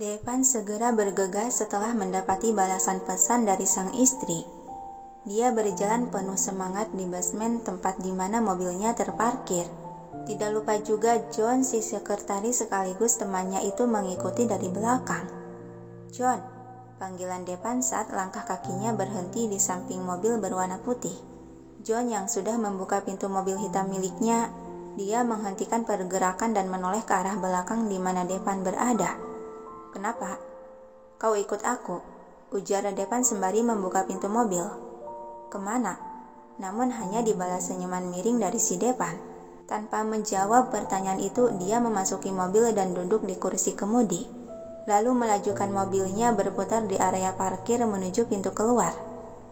Devan segera bergegas setelah mendapati balasan pesan dari sang istri. Dia berjalan penuh semangat di basement tempat di mana mobilnya terparkir. Tidak lupa juga John, si sekretaris sekaligus temannya itu mengikuti dari belakang. "John," panggilan Devan saat langkah kakinya berhenti di samping mobil berwarna putih. John yang sudah membuka pintu mobil hitam miliknya, dia menghentikan pergerakan dan menoleh ke arah belakang di mana Devan berada. "Kenapa? Kau ikut aku?" ujar Devan sembari membuka pintu mobil. "Kemana?" Namun hanya dibalas senyuman miring dari si Devan. Tanpa menjawab pertanyaan itu, dia memasuki mobil dan duduk di kursi kemudi. Lalu melajukan mobilnya berputar di area parkir menuju pintu keluar.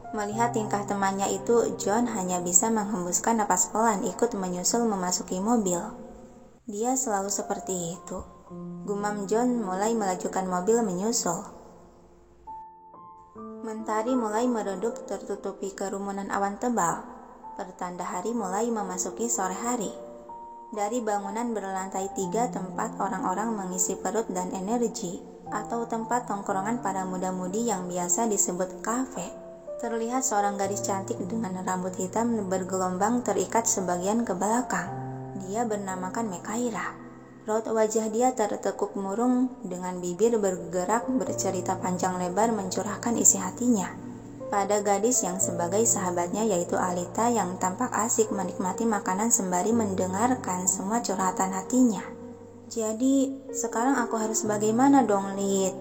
Melihat tingkah temannya itu, John hanya bisa menghembuskan napas pelan ikut menyusul memasuki mobil. "Dia selalu seperti itu," gumam John mulai melajukan mobil menyusul. Mentari mulai meredup tertutupi kerumunan awan tebal. Pertanda hari mulai memasuki sore hari. Dari bangunan berlantai 3 tempat orang-orang mengisi perut dan energi, atau tempat tongkrongan para muda-mudi yang biasa disebut kafe, terlihat seorang gadis cantik dengan rambut hitam bergelombang terikat sebagian ke belakang. Dia bernamakan Mekaira. Raut wajah dia tertekuk murung, dengan bibir bergerak bercerita panjang lebar mencurahkan isi hatinya pada gadis yang sebagai sahabatnya, yaitu Alita, yang tampak asik menikmati makanan sembari mendengarkan semua curhatan hatinya. "Jadi, sekarang aku harus bagaimana dong, Lid?"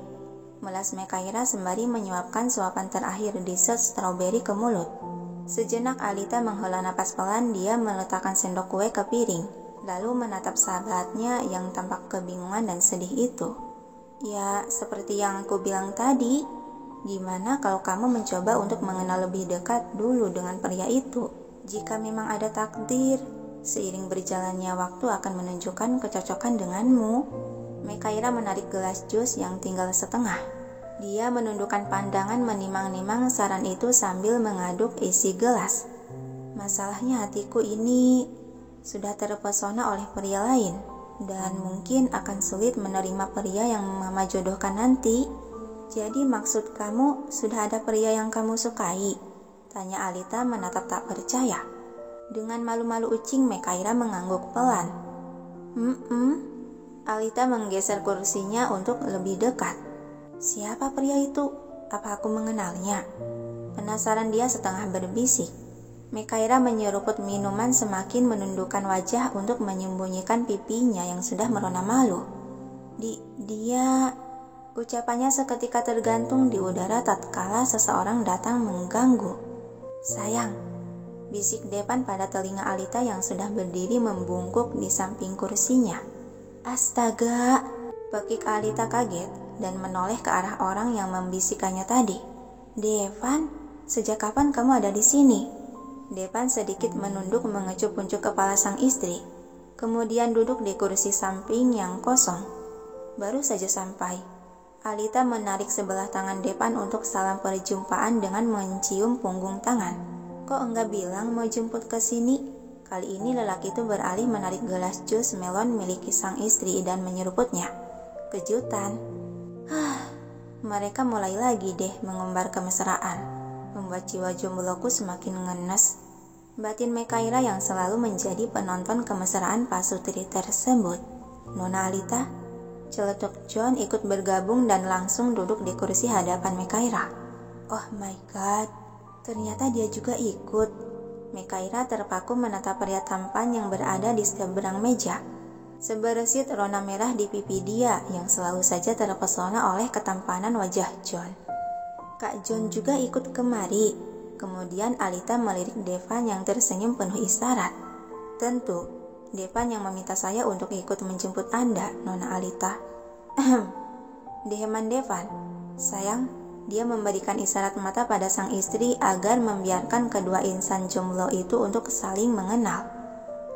melas Mekaira sembari menyuapkan suapan terakhir dessert stroberi ke mulut. Sejenak Alita menghela napas pelan. Dia meletakkan sendok kue ke piring, lalu menatap sahabatnya yang tampak kebingungan dan sedih itu. "Ya, seperti yang aku bilang tadi, gimana kalau kamu mencoba untuk mengenal lebih dekat dulu dengan pria itu? Jika memang ada takdir, seiring berjalannya waktu akan menunjukkan kecocokan denganmu." Mekaira menarik gelas jus yang tinggal setengah. Dia menundukkan pandangan menimang-nimang saran itu sambil mengaduk isi gelas. "Masalahnya hatiku ini sudah terpesona oleh pria lain, dan mungkin akan sulit menerima pria yang Mama jodohkan nanti." "Jadi maksud kamu sudah ada pria yang kamu sukai?" tanya Alita menatap tak percaya. Dengan malu-malu ucing, Mekaira mengangguk pelan. Alita menggeser kursinya untuk lebih dekat. "Siapa pria itu? Apa aku mengenalnya?" Penasaran dia setengah berbisik. Mekaira menyeruput minuman semakin menundukkan wajah untuk menyembunyikan pipinya yang sudah merona malu. Dia... Ucapannya seketika tergantung di udara tatkala seseorang datang mengganggu. "Sayang," bisik Devan pada telinga Alita yang sudah berdiri membungkuk di samping kursinya. "Astaga!" pekik Alita kaget dan menoleh ke arah orang yang membisikannya tadi. "Devan, sejak kapan kamu ada di sini?" Devan sedikit menunduk mengecup-uncup kepala sang istri, kemudian duduk di kursi samping yang kosong. "Baru saja sampai." Alita menarik sebelah tangan Devan untuk salam perjumpaan dengan mencium punggung tangan. "Kok enggak bilang mau jemput ke sini?" Kali ini lelaki itu beralih menarik gelas jus melon milik sang istri dan menyeruputnya. "Kejutan." Mereka mulai lagi deh mengumbar kemesraan, membuat jiwa jombloku semakin ngenes. Batin Mekaira yang selalu menjadi penonton kemesraan pasutri tersebut. "Nona Alita?" Celetuk John ikut bergabung dan langsung duduk di kursi hadapan Mekaira. "Oh my god, ternyata dia juga ikut." Mekaira terpaku menatap pria tampan yang berada di seberang meja. Seberesit rona merah di pipi dia yang selalu saja terpesona oleh ketampanan wajah John. "Kak John juga ikut kemari?" Kemudian Alita melirik Devan yang tersenyum penuh isyarat. "Tentu, Devan yang meminta saya untuk ikut menjemput Anda, Nona Alita." Deheman Devan. Sayang, dia memberikan isyarat mata pada sang istri agar membiarkan kedua insan jomblo itu untuk saling mengenal.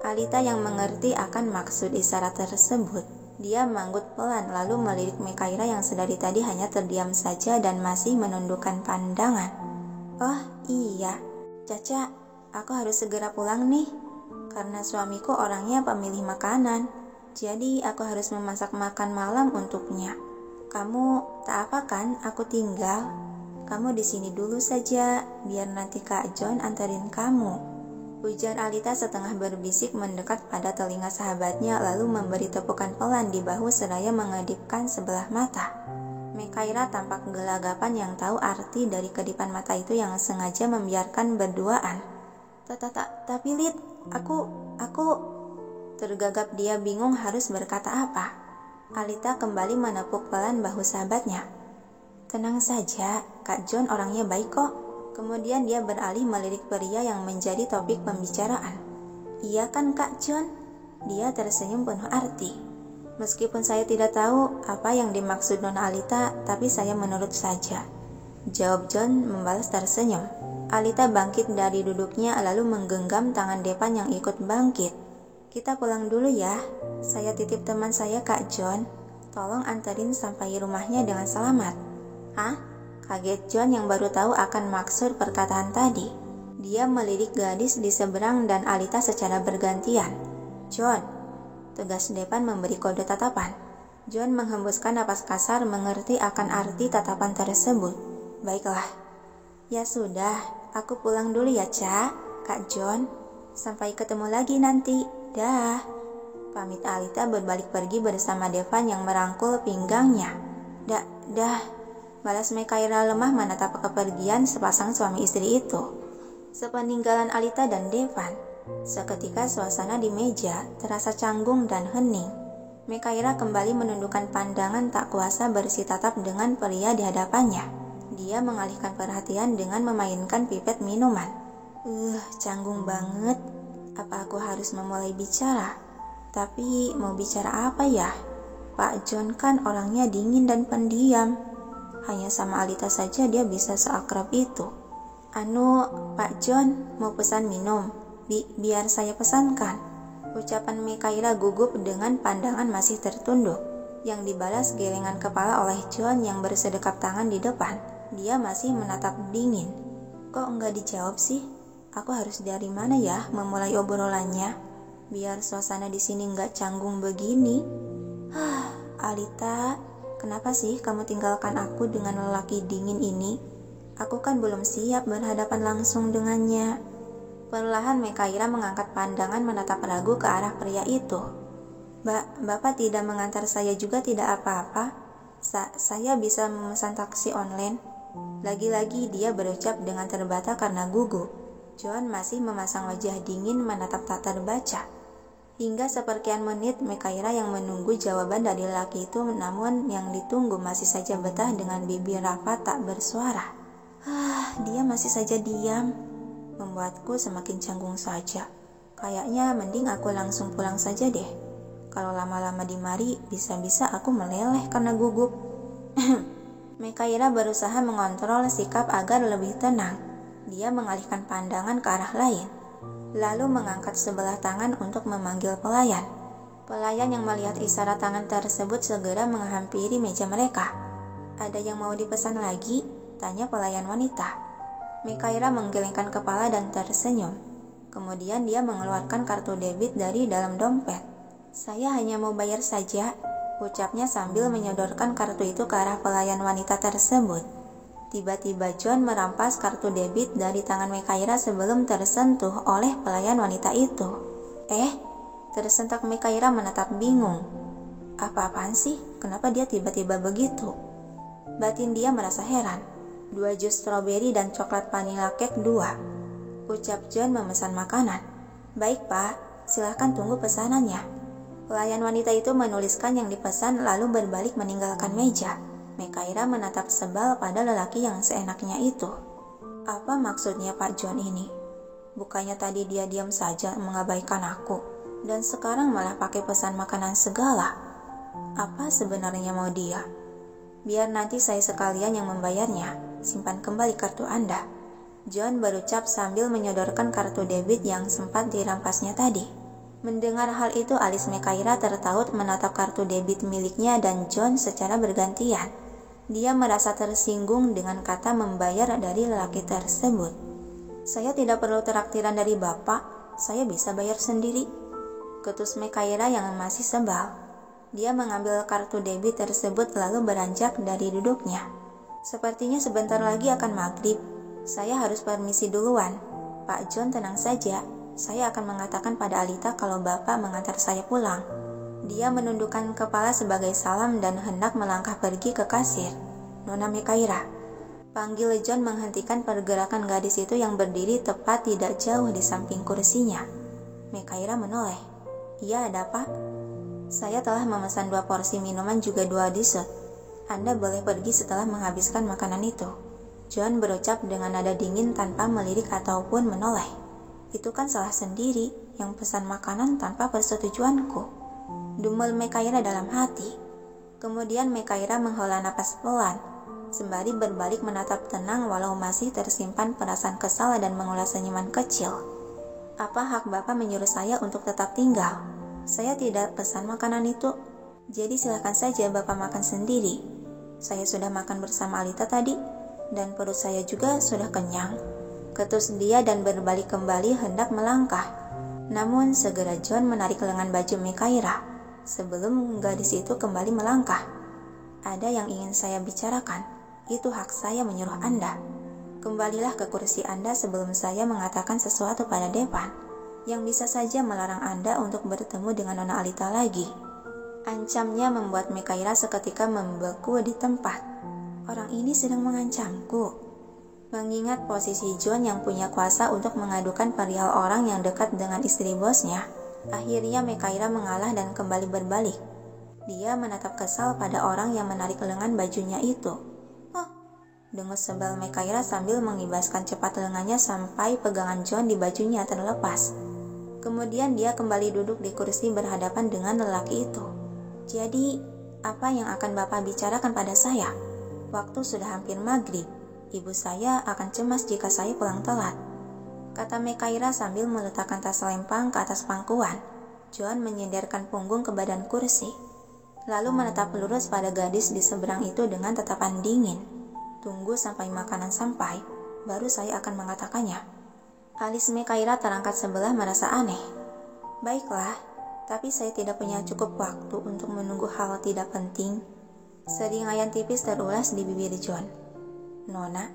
Alita yang mengerti akan maksud isyarat tersebut. Dia manggut pelan lalu melirik Mekaira yang sedari tadi hanya terdiam saja dan masih menundukkan pandangan. "Oh iya, Caca, aku harus segera pulang nih. Karena suamiku orangnya pemilih makanan, jadi aku harus memasak makan malam untuknya." Kamu tak apa kan aku tinggal? Kamu di sini dulu saja, biar nanti Kak John anterin kamu. Ujar Alita setengah berbisik mendekat pada telinga sahabatnya lalu memberi tepukan pelan di bahu seraya mengedipkan sebelah mata. Mekaira tampak gelagapan yang tahu arti dari kedipan mata itu yang sengaja membiarkan berduaan. Tapi Lid, aku... Tergagap dia bingung harus berkata apa. Alita kembali menepuk pelan bahu sahabatnya. Tenang saja, Kak John orangnya baik kok. Kemudian dia beralih melirik pria yang menjadi topik pembicaraan. Iya kan Kak John? Dia tersenyum penuh arti. Meskipun saya tidak tahu apa yang dimaksud Nona Alita, tapi saya menurut saja. Jawab John membalas tersenyum. Alita bangkit dari duduknya lalu menggenggam tangan Depan yang ikut bangkit. Kita pulang dulu ya. Saya titip teman saya Kak John. Tolong anterin sampai rumahnya dengan selamat. Hah? Kaget John yang baru tahu akan maksud perkataan tadi. Dia melirik gadis di seberang dan Alita secara bergantian. John, tegas Depan memberi kode tatapan. John menghembuskan napas kasar mengerti akan arti tatapan tersebut. Baiklah. Ya sudah, aku pulang dulu ya Kak John. Sampai ketemu lagi nanti. Dah. Pamit Alita berbalik pergi bersama Devan yang merangkul pinggangnya. Dah. Balas Mekaira lemah menatap kepergian sepasang suami istri itu. Sepeninggalan Alita dan Devan, seketika suasana di meja terasa canggung dan hening. Mekaira kembali menundukkan pandangan tak kuasa bersitatap dengan pria di hadapannya. Dia mengalihkan perhatian dengan memainkan pipet minuman. Canggung banget. Apa aku harus memulai bicara? Tapi mau bicara apa ya? Pak John kan orangnya dingin dan pendiam. Hanya sama Alita saja dia bisa seakrab itu. Pak John, mau pesan minum? Biar saya pesankan. Ucapan Mekaira gugup dengan pandangan masih tertunduk, yang dibalas gelengan kepala oleh John yang bersedekap tangan di depan. Dia masih menatap dingin. Kok enggak dijawab sih? Aku harus dari mana ya memulai obrolannya? Biar suasana di sini enggak canggung begini. Alita, kenapa sih kamu tinggalkan aku dengan lelaki dingin ini? Aku kan belum siap berhadapan langsung dengannya. Perlahan Mekaira mengangkat pandangan menatap ragu ke arah pria itu. Bapak tidak mengantar saya juga tidak apa-apa. Saya bisa memesan taksi online. Lagi-lagi dia berucap dengan terbata karena gugup. John masih memasang wajah dingin menatap tak terbaca. Hingga seperkian menit Mekaira yang menunggu jawaban dari lelaki itu, namun yang ditunggu masih saja betah dengan bibir rapat tak bersuara. Dia masih saja diam. Membuatku semakin canggung saja. Kayaknya mending aku langsung pulang saja deh. Kalau lama-lama di mari, bisa-bisa aku meleleh karena gugup. Mekaira berusaha mengontrol sikap agar lebih tenang. Dia mengalihkan pandangan ke arah lain, lalu mengangkat sebelah tangan untuk memanggil pelayan. Pelayan yang melihat isyarat tangan tersebut segera menghampiri meja mereka. Ada yang mau dipesan lagi? Tanya pelayan wanita. Mekaira menggelengkan kepala dan tersenyum. Kemudian dia mengeluarkan kartu debit dari dalam dompet. Saya hanya mau bayar saja, ucapnya sambil menyodorkan kartu itu ke arah pelayan wanita tersebut. Tiba-tiba John merampas kartu debit dari tangan Mekaira sebelum tersentuh oleh pelayan wanita itu. Tersentak Mekaira menatap bingung. Apa-apaan sih? Kenapa dia tiba-tiba begitu? Batin dia merasa heran. 2 jus stroberi dan coklat vanila cake 2. Ucap John memesan makanan. Baik pak, silahkan tunggu pesanannya. Pelayan wanita itu menuliskan yang dipesan lalu berbalik meninggalkan meja. Mekaira menatap sebal pada lelaki yang seenaknya itu. Apa maksudnya Pak John ini? Bukannya tadi dia diam saja mengabaikan aku, dan sekarang malah pakai pesan makanan segala. Apa sebenarnya mau dia? Biar nanti saya sekalian yang membayarnya. Simpan kembali kartu Anda. John berucap sambil menyodorkan kartu debit yang sempat dirampasnya tadi. Mendengar hal itu, alis Mekaira tertaut menatap kartu debit miliknya dan John secara bergantian. Dia merasa tersinggung dengan kata membayar dari lelaki tersebut. Saya tidak perlu traktiran dari bapak, saya bisa bayar sendiri. Ketus Mekaira yang masih sebal. Dia mengambil kartu debit tersebut lalu beranjak dari duduknya. Sepertinya sebentar lagi akan maghrib. Saya harus permisi duluan. Pak John, tenang saja. Saya akan mengatakan pada Alita kalau Bapak mengantar saya pulang. Dia menundukkan kepala sebagai salam dan hendak melangkah pergi ke kasir. Nona Mekaira. Panggil John menghentikan pergerakan gadis itu yang berdiri tepat tidak jauh di samping kursinya. Mekaira menoleh. Iya, ada apa? Saya telah memesan 2 porsi minuman juga 2 dessert. Anda boleh pergi setelah menghabiskan makanan itu. John berucap dengan nada dingin tanpa melirik ataupun menoleh. Itu kan salah sendiri yang pesan makanan tanpa persetujuanku. Dumel Mekaira dalam hati. Kemudian Mekaira menghela napas pelan, sembari berbalik menatap tenang walau masih tersimpan perasaan kesal dan mengulas senyuman kecil. Apa hak Bapak menyuruh saya untuk tetap tinggal? Saya tidak pesan makanan itu, jadi silakan saja Bapak makan sendiri. Saya sudah makan bersama Alita tadi, dan perut saya juga sudah kenyang. Ketus dia dan berbalik kembali hendak melangkah. Namun segera John menarik lengan baju Mekaira, sebelum gadis itu kembali melangkah. Ada yang ingin saya bicarakan, itu hak saya menyuruh Anda. Kembalilah ke kursi Anda sebelum saya mengatakan sesuatu pada Devan, yang bisa saja melarang Anda untuk bertemu dengan Nona Alita lagi. Ancamnya membuat Mekaira seketika membeku di tempat. Orang ini sedang mengancamku. Mengingat posisi John yang punya kuasa untuk mengadukan perihal orang yang dekat dengan istri bosnya, akhirnya Mekaira mengalah dan kembali berbalik. Dia menatap kesal pada orang yang menarik lengan bajunya itu. Dengus sebal Mekaira sambil mengibaskan cepat lengannya sampai pegangan John di bajunya terlepas. Kemudian dia kembali duduk di kursi berhadapan dengan lelaki itu. Jadi, apa yang akan Bapak bicarakan pada saya? Waktu sudah hampir maghrib. Ibu saya akan cemas jika saya pulang telat, kata Mekaira sambil meletakkan tas lempang ke atas pangkuan. John menyenderkan punggung ke badan kursi, lalu menatap lurus pada gadis di seberang itu dengan tatapan dingin. Tunggu sampai makanan sampai, baru saya akan mengatakannya. Alis Mekaira terangkat sebelah merasa aneh. Baiklah, tapi saya tidak punya cukup waktu untuk menunggu hal tidak penting. Seringayan tipis terulas di bibir John. Nona,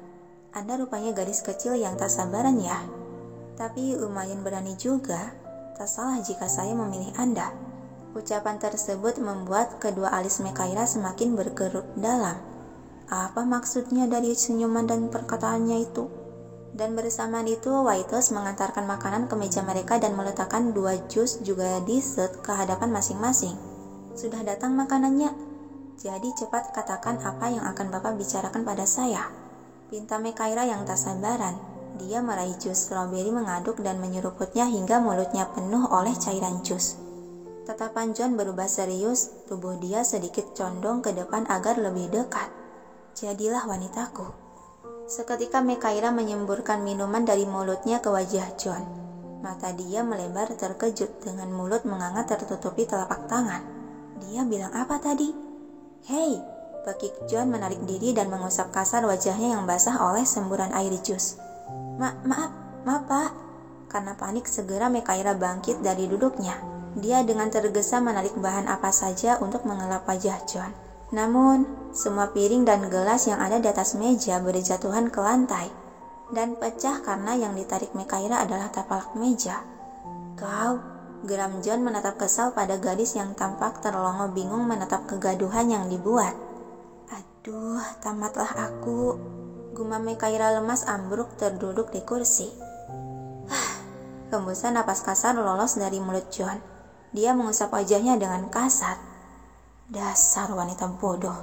Anda rupanya gadis kecil yang tak sabaran ya. Tapi lumayan berani juga. Tak salah jika saya memilih Anda. Ucapan tersebut membuat kedua alis Mekaira semakin berkerut dalam. Apa maksudnya dari senyuman dan perkataannya itu? Dan bersamaan itu, waitress mengantarkan makanan ke meja mereka dan meletakkan 2 jus juga dessert ke hadapan masing-masing. Sudah datang makanannya? Jadi cepat katakan apa yang akan Bapak bicarakan pada saya. Pinta Mekaira yang tak sabaran. Dia meraih jus stroberi mengaduk dan menyeruputnya hingga mulutnya penuh oleh cairan jus. Tatapan John berubah serius, tubuh dia sedikit condong ke depan agar lebih dekat. Jadilah wanitaku. Seketika Mekaira menyemburkan minuman dari mulutnya ke wajah John. Mata dia melebar terkejut dengan mulut menganga tertutupi telapak tangan. Dia bilang apa tadi? Hei, pekik John menarik diri dan mengusap kasar wajahnya yang basah oleh semburan air jus. Maaf Pak. Karena panik segera Mekaira bangkit dari duduknya. Dia dengan tergesa menarik bahan apa saja untuk mengelap wajah John. Namun, semua piring dan gelas yang ada di atas meja berjatuhan ke lantai dan pecah karena yang ditarik Mekaira adalah tapalak meja. Kau, geram John menatap kesal pada gadis yang tampak terlongo bingung menatap kegaduhan yang dibuat. Aduh, tamatlah aku, gumam Mekaira lemas ambruk terduduk di kursi. Hembusan napas kasar lolos dari mulut John. Dia mengusap wajahnya dengan kasar. Dasar wanita bodoh.